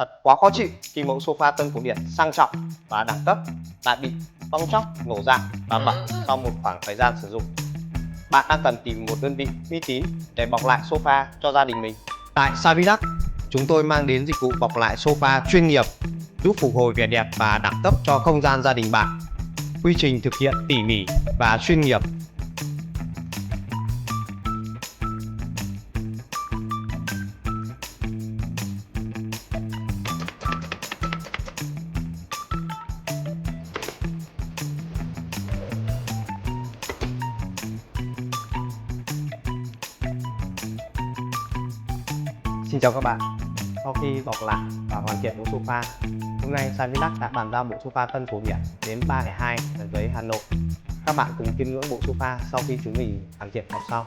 Thật quá khó chịu khi mẫu sofa tân cổ điển sang trọng và đẳng cấp lại bị bong tróc, nổ rạn và bẩn sau một khoảng thời gian sử dụng. Bạn đang cần tìm một đơn vị uy tín để bọc lại sofa cho gia đình mình. Tại Savilac, chúng tôi mang đến dịch vụ bọc lại sofa chuyên nghiệp, giúp phục hồi vẻ đẹp và đẳng cấp cho không gian gia đình bạn. Quy trình thực hiện tỉ mỉ và chuyên nghiệp. Xin chào các bạn. Sau khi bọc lại và hoàn thiện bộ sofa, hôm nay Savilac đã bàn giao bộ sofa tân cổ điển đến 302 Giấy, Hà Nội. Các bạn cùng chiêm ngưỡng bộ sofa sau khi chúng mình hoàn thiện bọc xong.